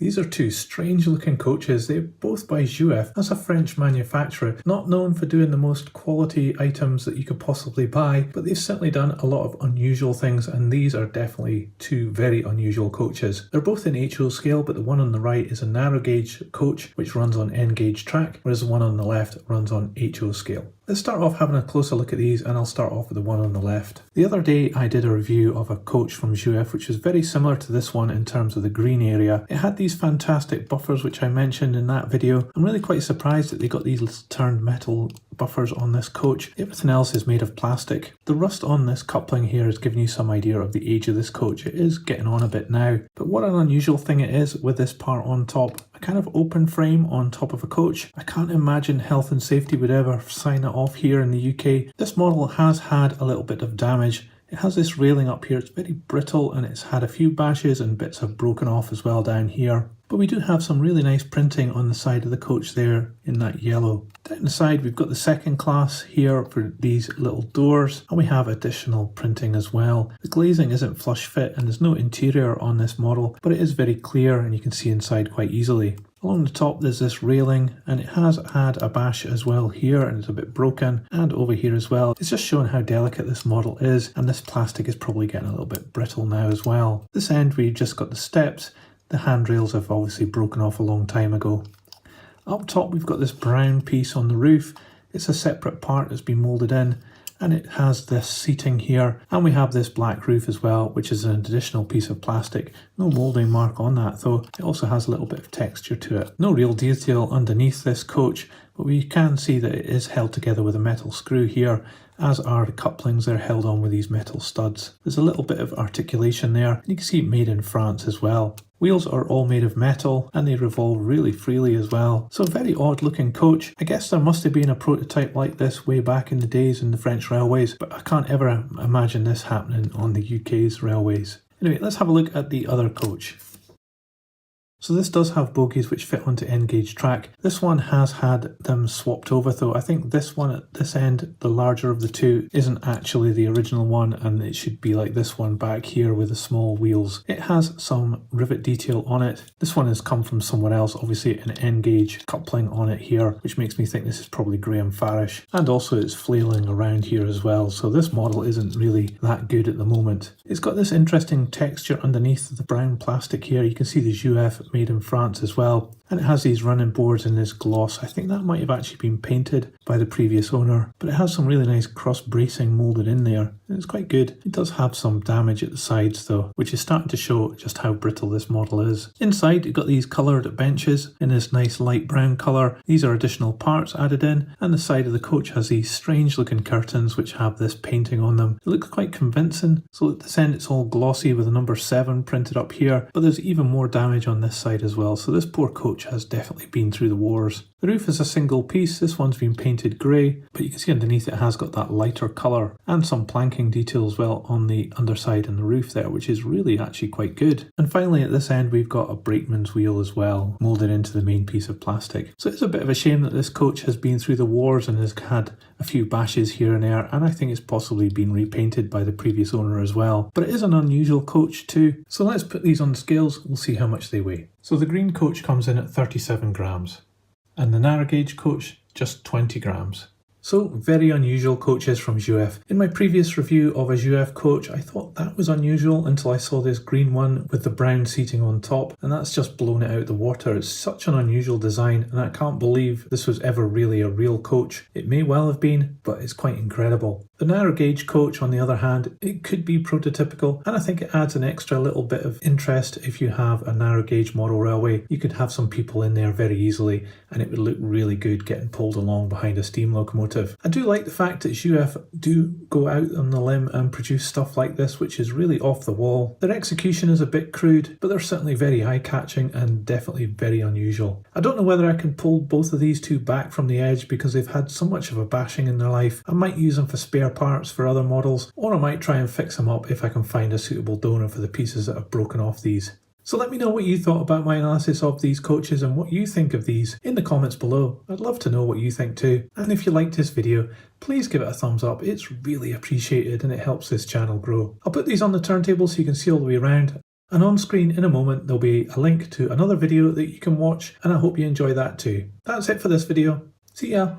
These are two strange looking coaches. They're both by Jouef. That's a French manufacturer, not known for doing the most quality items that you could possibly buy, but they've certainly done a lot of unusual things, and these are definitely two very unusual coaches. They're both in HO scale, but the one on the right is a narrow gauge coach which runs on N gauge track, whereas the one on the left runs on HO scale. Let's start off having a closer look at these, and I'll start off with the one on the left. The other day I did a review of a coach from Jouef which was very similar to this one in terms of the green area. It had these fantastic buffers which I mentioned in that video. I'm really quite surprised that they got these turned metal buffers on this coach. Everything else is made of plastic. The rust on this coupling here is giving you some idea of the age of this coach. It is getting on a bit now, but what an unusual thing it is with this part on top. A kind of open frame on top of a coach. I can't imagine health and safety would ever sign it off here in the UK. This model has had a little bit of damage. It has this railing up here, it's very brittle, and it's had a few bashes and bits have broken off as well down here. But we do have some really nice printing on the side of the coach there in that yellow. Down the side we've got the second class here for these little doors, and we have additional printing as well. The glazing isn't flush fit and there's no interior on this model, but it is very clear and you can see inside quite easily. Along the top there's this railing, and it has had a bash as well here, and it's a bit broken, and over here as well. It's just showing how delicate this model is, and this plastic is probably getting a little bit brittle now as well. This end we've just got the steps. The handrails have obviously broken off a long time ago. Up top we've got this brown piece on the roof. It's a separate part that's been moulded in, and it has this seating here, and we have this black roof as well, which is an additional piece of plastic. No moulding mark on that though. It also has a little bit of texture to it. No real detail underneath this coach, but we can see that it is held together with a metal screw here, as are the couplings. They're held on with these metal studs. There's a little bit of articulation there, and you can see it made in France as well. Wheels are all made of metal and they revolve really freely as well. So a very odd looking coach. I guess there must have been a prototype like this way back in the days in the French railways, but I can't ever imagine this happening on the UK's railways. Anyway, let's have a look at the other coach. So this does have bogies which fit onto N gauge track. This one has had them swapped over though. I think this one at this end, the larger of the two, isn't actually the original one, and it should be like this one back here with the small wheels. It has some rivet detail on it. This one has come from somewhere else, obviously an N gauge coupling on it here, which makes me think this is probably Graham Farish. And also it's flailing around here as well, so this model isn't really that good at the moment. It's got this interesting texture underneath the brown plastic here. You can see the Jouef made in France as well, and it has these running boards in this gloss. I think that might have actually been painted by the previous owner, but it has some really nice cross bracing moulded in there, and it's quite good. It does have some damage at the sides though, which is starting to show just how brittle this model is. Inside you've got these coloured benches in this nice light brown colour. These are additional parts added in, and the side of the coach has these strange looking curtains which have this painting on them. It looks quite convincing. So at this end it's all glossy with the number 7 printed up here, but there's even more damage on this side as well, so this poor coach has definitely been through the wars. The roof is a single piece. This one's been painted grey, but you can see underneath it has got that lighter colour, and some planking detail as well on the underside and the roof there, which is really actually quite good. And finally at this end we've got a brakeman's wheel as well, moulded into the main piece of plastic. So it's a bit of a shame that this coach has been through the wars and has had a few bashes here and there, and I think it's possibly been repainted by the previous owner as well. But it is an unusual coach too. So let's put these on scales, we'll see how much they weigh. So the green coach comes in at 37 grams. And the narrow gauge coach just 20 grams. So very unusual coaches from Jouef. In my previous review of a Jouef coach, I thought that was unusual until I saw this green one with the brown seating on top, and that's just blown it out the water. It's such an unusual design, and I can't believe this was ever really a real coach. It may well have been, but it's quite incredible. The narrow gauge coach, on the other hand, it could be prototypical, and I think it adds an extra little bit of interest. If you have a narrow gauge model railway, you could have some people in there very easily, and it would look really good getting pulled along behind a steam locomotive. I do like the fact that Jouef do go out on the limb and produce stuff like this, which is really off the wall. Their execution is a bit crude, but they're certainly very eye-catching and definitely very unusual. I don't know whether I can pull both of these two back from the edge because they've had so much of a bashing in their life. I might use them for spare parts for other models, or I might try and fix them up if I can find a suitable donor for the pieces that have broken off these. So let me know what you thought about my analysis of these coaches and what you think of these in the comments below. I'd love to know what you think too. And if you liked this video, please give it a thumbs up. It's really appreciated and it helps this channel grow. I'll put these on the turntable so you can see all the way around. And on screen in a moment there'll be a link to another video that you can watch, and I hope you enjoy that too. That's it for this video. See ya!